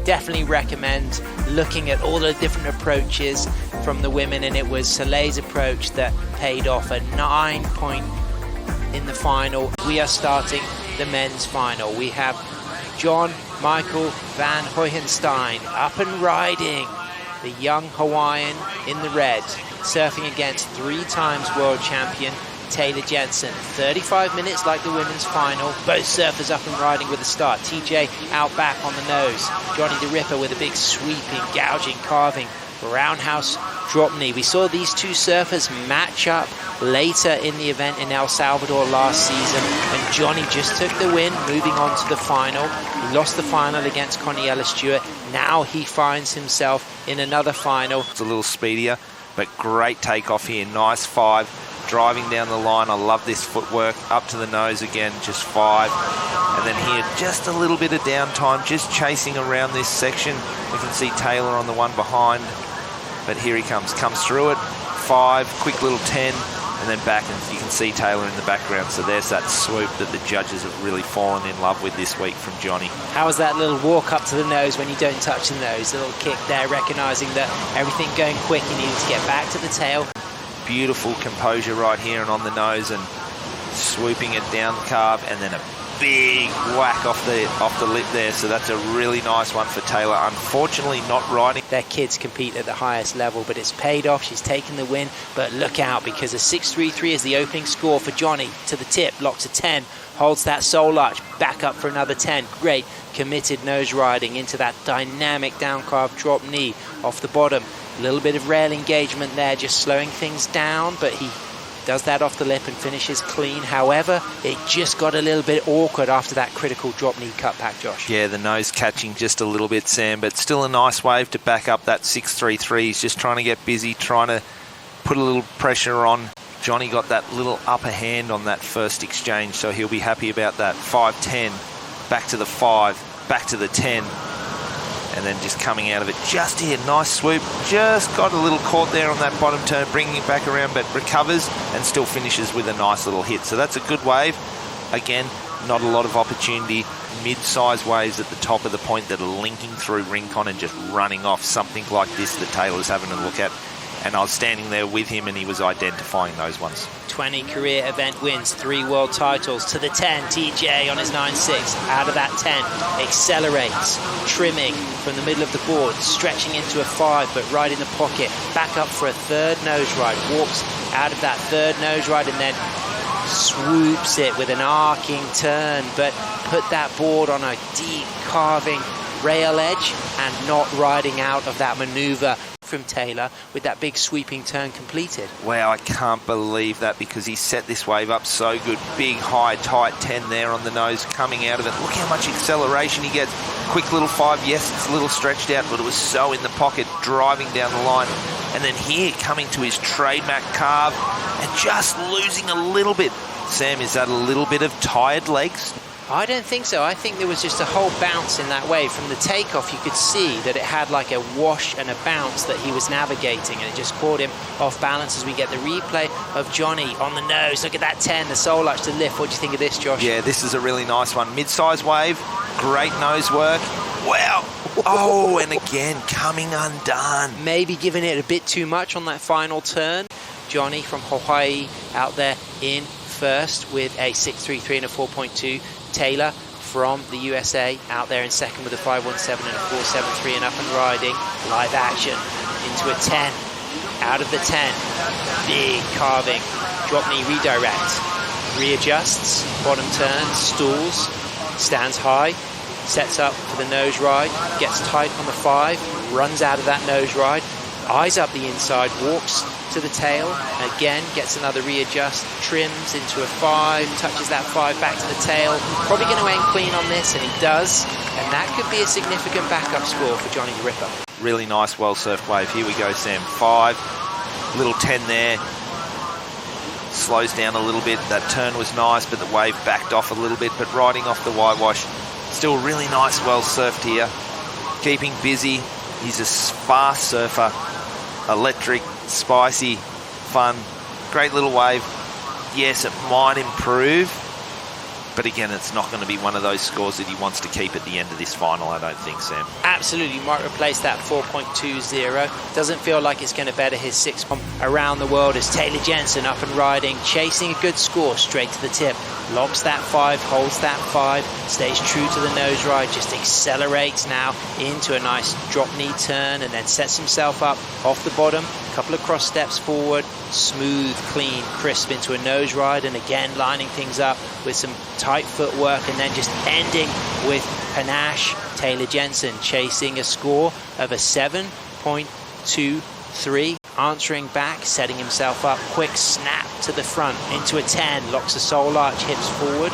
definitely recommend looking at all the different approaches from the women, and it was Soleil's approach that paid off. A 9 point in the final. We are starting the men's final. We have John Michael van Hohenstein up and riding, the young Hawaiian in the red, surfing against 3 times world champion Taylor Jensen. 35 minutes like the women's final. Both surfers up and riding with a start. TJ out back on the nose. Johnny the Ripper with a big sweeping, gouging, carving, roundhouse drop knee. We saw these two surfers match up later in the event in El Salvador last season, and Johnny just took the win, moving on to the final. He lost the final against Connie Ellis-Stewart. Now he finds himself in another final. It's a little speedier, but great takeoff here. Nice 5. Driving down the line. I love this footwork. Up to the nose again, just 5. And then here, just a little bit of downtime, just chasing around this section. We can see Taylor on the one behind, but here he comes through it. 5, quick little 10, and then back, and you can see Taylor in the background. So there's that swoop that the judges have really fallen in love with this week from Johnny. How was that little walk up to the nose when you don't touch the nose? A little kick there, recognizing that everything going quick, you needed to get back to the tail. Beautiful composure right here and on the nose, and swooping it down the carve, and then a big whack off the lip there. So that's a really nice one for Taylor. Unfortunately not riding. Their kids compete at the highest level, but it's paid off. She's taken the win, but look out, because a 6.33 is the opening score for Johnny. To the tip, locks a 10, holds that soul arch, back up for another 10. Great committed nose riding into that dynamic down carve drop knee off the bottom. A little bit of rail engagement there, just slowing things down, but he does that off the lip and finishes clean. However, it just got a little bit awkward after that critical drop knee cutback, Josh. Yeah, the nose catching just a little bit, Sam, but still a nice wave to back up that 6.33. He's just trying to get busy, trying to put a little pressure on. Johnny got that little upper hand on that first exchange, so he'll be happy about that. 5.10, back to the 5, back to the 10. And then just coming out of it just here, nice swoop, just got a little caught there on that bottom turn, bringing it back around, but recovers and still finishes with a nice little hit. So that's a good wave. Again, not a lot of opportunity. Mid-size waves at the top of the point that are linking through Rincon and just running off. Something like this that Taylor's having a look at. And I was standing there with him and he was identifying those ones. 20 career event wins, 3 world titles. To the 10, TJ on his 9.6. Out of that 10, accelerates, trimming from the middle of the board, stretching into a 5, but right in the pocket. Back up for a third nose ride. Walks out of that third nose ride and then swoops it with an arcing turn, but put that board on a deep carving rail edge and not riding out of that maneuver from Taylor with that big sweeping turn completed. Wow, I can't believe that, because he set this wave up so good. Big, high, tight 10 there on the nose, coming out of it. Look how much acceleration he gets. Quick little 5, yes, it's a little stretched out, but it was so in the pocket, driving down the line. And then here, coming to his trademark carve and just losing a little bit. Sam, is that a little bit of tired legs? I don't think so. I think there was just a whole bounce in that wave. From the takeoff, you could see that it had like a wash and a bounce that he was navigating, and it just caught him off balance as we get the replay of Johnny on the nose. Look at that 10, the soul arch to lift. What do you think of this, Josh? Yeah, this is a really nice one. Mid-size wave, great nose work. Wow. Oh, and again, coming undone. Maybe giving it a bit too much on that final turn. Johnny from Hawaii out there in first with a 6.33 and a 4.2. Taylor from the USA out there in second with a 5.17 and a 4.73 and up and riding. Live action into a 10. Out of the 10. Big carving. Drop knee redirect. Readjusts. Bottom turn. Stalls. Stands high. Sets up for the nose ride. Gets tight on the 5. Runs out of that nose ride. Eyes up the inside. Walks to the tail, again gets another readjust, trims into a 5, touches that 5 back to the tail. Probably going to aim clean on this, and he does, and that could be a significant backup score for Johnny the Ripper. Really nice, well-surfed wave. Here we go, Sam. 5, little 10 there. Slows down a little bit. That turn was nice, but the wave backed off a little bit, but riding off the whitewash. Still really nice, well-surfed here. Keeping busy. He's a fast surfer. Electric, spicy, fun, great little wave. Yes, it might improve, But again, it's not going to be one of those scores that he wants to keep at the end of this final, I don't think, Sam. Absolutely, might replace that 4.20. Doesn't feel like it's going to better his 6 around the world as Taylor Jensen up and riding, chasing a good score straight to the tip. Locks that 5, holds that 5, stays true to the nose ride, just accelerates now into a nice drop knee turn and then sets himself up off the bottom. Couple of cross steps forward, smooth, clean, crisp into a nose ride, and again lining things up with some tight footwork and then just ending with panache. Taylor Jensen chasing a score of a 7.23, answering back, setting himself up, quick snap to the front into a 10, locks the sole arch, hips forward,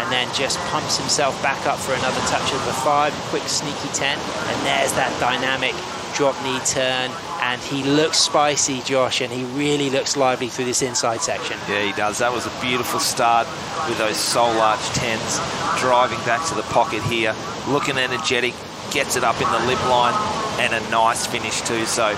and then just pumps himself back up for another touch of the 5, quick sneaky 10, and there's that dynamic drop knee turn, and he looks spicy, Josh, and he really looks lively through this inside section. Yeah, he does. That was a beautiful start with those sole arch 10s, driving back to the pocket here, looking energetic, gets it up in the lip line, and a nice finish too, so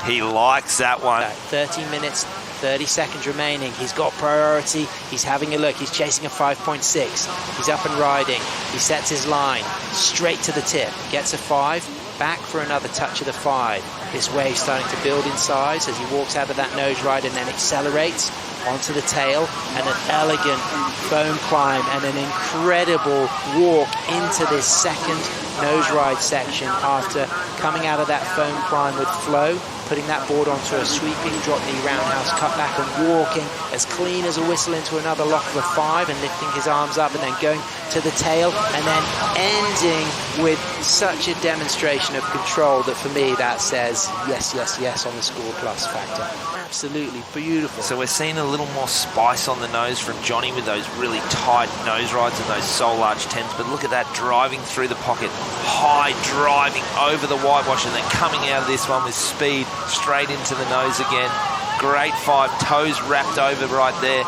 he likes that one. 30 minutes, 30 seconds remaining. He's got priority. He's having a look. He's chasing a 5.6. He's up and riding. He sets his line straight to the tip. Gets a 5. Back for another touch of the 5. This wave starting to build in size as he walks out of that nose ride and then accelerates onto the tail, and an elegant foam climb and an incredible walk into this second nose ride section after coming out of that foam climb with flow, putting that board onto a sweeping drop knee roundhouse cutback and walking as clean as a whistle into another lock of a 5 and lifting his arms up and then going to the tail and then ending with such a demonstration of control that for me that says yes, yes, yes on the score plus factor. Absolutely beautiful. So we're seeing a little more spice on the nose from Johnny with those really tight nose rides and those sole arch 10s, but look at that driving through the pocket, high driving over the whitewash and then coming out of this one with speed straight into the nose again. Great 5, toes wrapped over right there,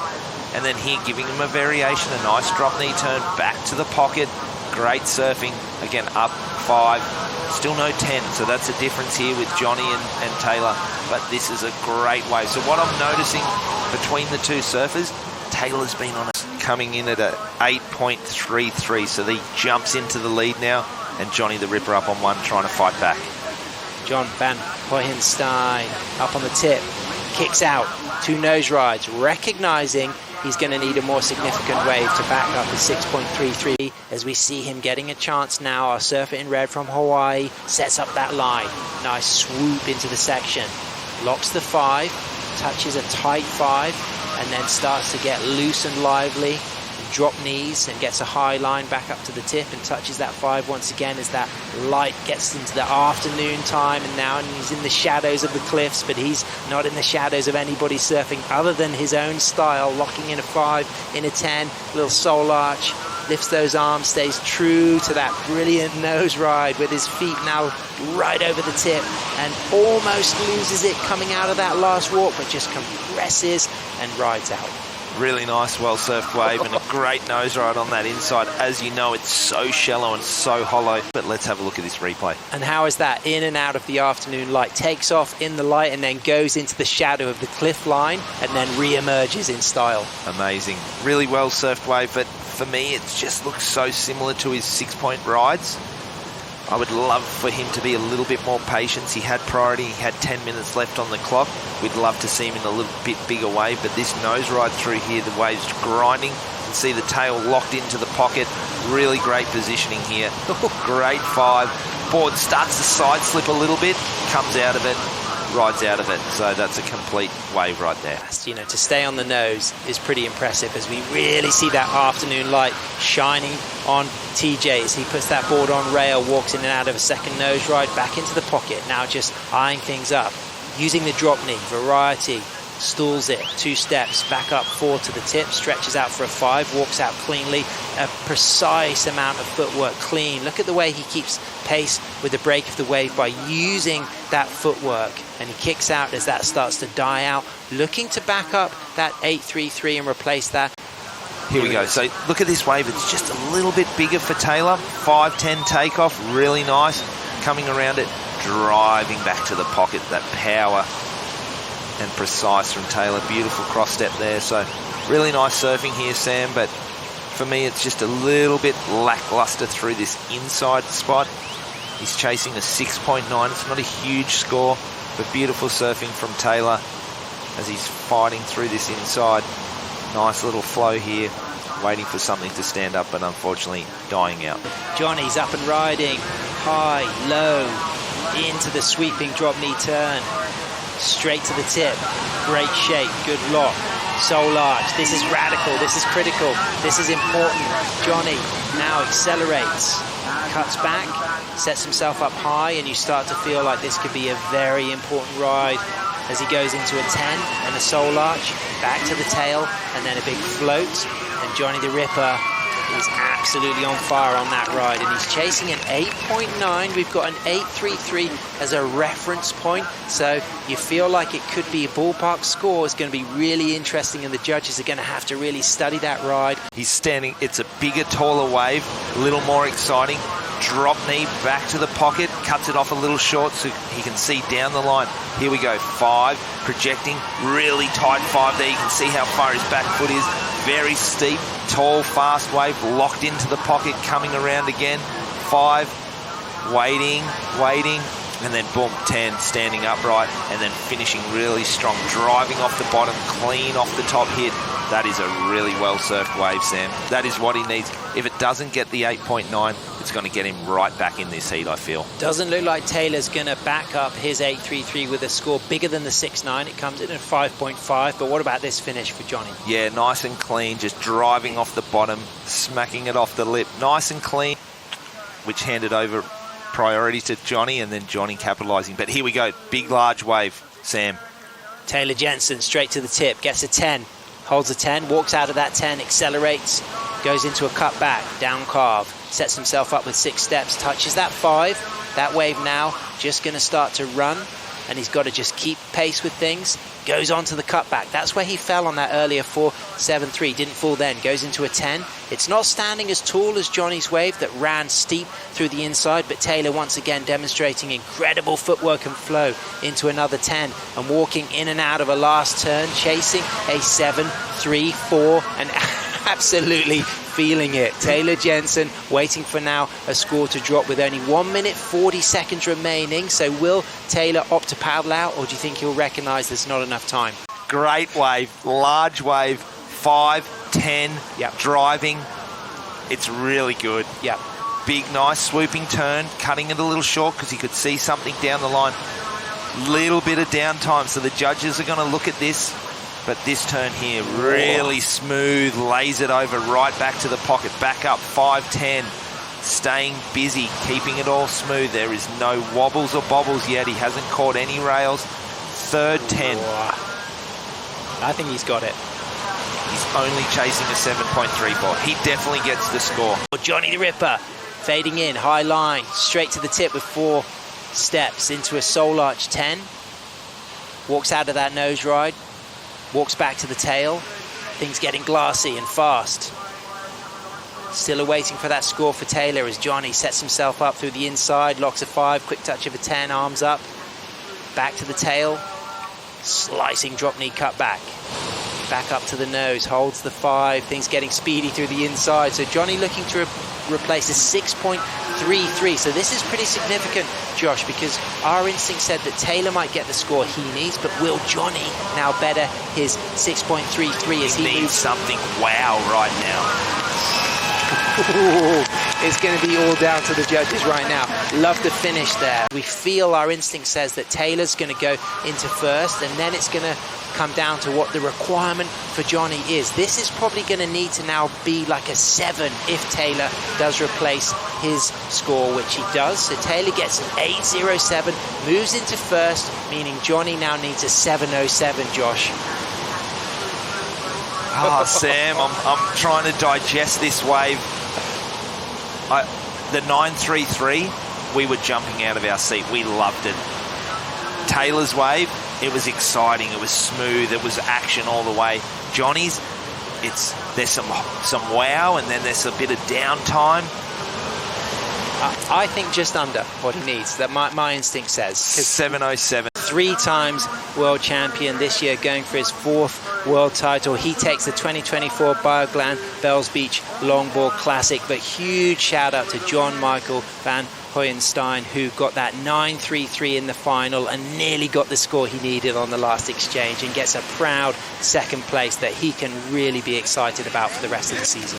and then here giving him a variation, a nice drop knee turn back to the pocket. Great surfing, again up 5, still no 10, so that's a difference here with Johnny and Taylor, but this is a great wave. So what I'm noticing between the two surfers, Taylor's been on it, coming in at a 8.33, so he jumps into the lead now, and Johnny the Ripper up on 1 trying to fight back. John van Hohenstein up on the tip, kicks out, 2 nose rides, recognizing he's going to need a more significant wave to back up his 6.33 as we see him getting a chance now. Our surfer in red from Hawaii sets up that line. Nice swoop into the section. Locks the 5, touches a tight 5, and then starts to get loose and lively. Drop knees and gets a high line back up to the tip and touches that 5 once again as that light gets into the afternoon time, and now he's in the shadows of the cliffs, but he's not in the shadows of anybody surfing other than his own style, locking in a 5, in a 10, little sole arch, lifts those arms, stays true to that brilliant nose ride with his feet now right over the tip and almost loses it coming out of that last walk, but just compresses and rides out. Really nice, well-surfed wave and a great nose ride on that inside. As you know, it's so shallow and so hollow. But let's have a look at this replay. And how is that? In and out of the afternoon light. Takes off in the light and then goes into the shadow of the cliff line and then re-emerges in style. Amazing. Really well-surfed wave, but for me, it just looks so similar to his 6-point rides. I would love for him to be a little bit more patient. He had priority. He had 10 minutes left on the clock. We'd love to see him in a little bit bigger wave, but this nose ride through here, the wave's grinding. You can see the tail locked into the pocket. Really great positioning here. Great 5. Board starts to side slip a little bit, comes out of it, rides out of it. So that's a complete wave right there. You know, to stay on the nose is pretty impressive as we really see that afternoon light shining on TJ as he puts that board on rail, walks in and out of a second nose ride, back into the pocket, now just eyeing things up, using the drop knee, variety, stalls it, 2 steps, back up 4 to the tip, stretches out for a 5, walks out cleanly, a precise amount of footwork, clean. Look at the way he keeps pace with the break of the wave by using that footwork, and he kicks out as that starts to die out, looking to back up that 8.33 and replace that. Here we go. So look at this wave. It's just a little bit bigger for Taylor. 5.10 takeoff, really nice. Coming around it, driving back to the pocket. That power and precise from Taylor. Beautiful cross step there. So really nice surfing here, Sam. But For me, it's just a little bit lackluster through this inside spot. He's chasing a 6.9. It's not a huge score, but beautiful surfing from Taylor as he's fighting through this inside. Nice little flow here, waiting for something to stand up, but unfortunately dying out. Johnny's up and riding, high, low, into the sweeping drop knee turn, straight to the tip. Great shape, good lock, soul arch. This is radical, this is critical, this is important. Johnny now accelerates, cuts back, sets himself up high, and you start to feel like this could be a very important ride as he goes into a 10 and a soul arch, back to the tail, and then a big float. And Johnny the Ripper is absolutely on fire on that ride, and he's chasing an 8.9. We've got an 8.33 as a reference point, so you feel like it could be a ballpark score. It's going to be really interesting, and the judges are going to have to really study that ride. He's standing, it's a bigger, taller wave, a little more exciting. Drop knee back to the pocket, cuts it off a little short so he can see down the line. Here we go, 5, projecting, really tight 5 there. You can see how far his back foot is. Very steep, tall, fast wave, locked into the pocket, coming around again. 5, waiting, and then boom, 10, standing upright, and then finishing really strong, driving off the bottom, clean off the top hit. That is a really well-surfed wave, Sam. That is what he needs. If it doesn't get the 8.9, it's going to get him right back in this heat, I feel. Doesn't look like Taylor's going to back up his 8.33 with a score bigger than the 6.9. It comes in at 5.5, but what about this finish for Johnny? Yeah, nice and clean, just driving off the bottom, smacking it off the lip. Nice and clean, which handed over priority to Johnny, and then Johnny capitalising. But here we go, big, large wave, Sam. Taylor Jensen straight to the tip, gets a 10. Holds a 10, walks out of that 10, accelerates, goes into a cut back, down carve, sets himself up with 6 steps, touches that 5. That wave now just going to start to run, and he's got to just keep pace with things. Goes on to the cutback. That's where he fell on that earlier 4.73. Didn't fall then. Goes into a 10. It's not standing as tall as Johnny's wave that ran steep through the inside, but Taylor once again demonstrating incredible footwork and flow into another 10 and walking in and out of a last turn, chasing a 7, 3, 4, and absolutely feeling it. Taylor Jensen waiting for now a score to drop with only 1 minute 40 seconds remaining. So will Taylor opt to paddle out, or do you think he'll recognize there's not enough time? Great wave, large wave, 5, 10, yep. Driving. It's really good. Yep. Big, nice swooping turn, cutting it a little short because he could see something down the line. Little bit of downtime, so the judges are going to look at this. But this turn here, really smooth, lays it over right back to the pocket, back up, 5, 10, staying busy, keeping it all smooth. There is no wobbles or bobbles yet. He hasn't caught any rails. Third 10. I think he's got it. He's only chasing a 7.34. He definitely gets the score. Johnny the Ripper, fading in, high line, straight to the tip with 4 steps into a soul arch 10. Walks out of that nose ride. Walks back to the tail. Things getting glassy and fast. Still awaiting for that score for Taylor as Johnny sets himself up through the inside, locks a 5, quick touch of a 10, arms up. Back to the tail. Slicing drop knee cut back. Back up to the nose, holds the 5. Things getting speedy through the inside. So Johnny looking to replace a 6.33. So this is pretty significant, Josh, because our instinct said that Taylor might get the score he needs, but will Johnny now better his 6.33 as he needs something wow right now? It's going to be all down to the judges right now. Love the finish there. We feel our instinct says that Taylor's going to go into first, and then it's going to come down to what the requirement for Johnny is. This is probably going to need to now be like a 7 if Taylor does replace his score, which he does. So Taylor gets an 8.07, moves into first, meaning Johnny now needs a 7.07, Josh. Oh, Sam, I'm trying to digest this wave. The 9.33, we were jumping out of our seat. We loved it. Taylor's wave, it was exciting. It was smooth. It was action all the way. Johnny's, there's some wow, and then there's a bit of downtime. I think just under what he needs. That my instinct says. 7.07. 3 times world champion this year, going for his 4th world title. He takes the 2024 Bioglan Bells Beach Longboard Classic. But huge shout out to John Michael van Hohenstein, who got that 9.33 in the final and nearly got the score he needed on the last exchange, and gets a proud second place that he can really be excited about for the rest of the season.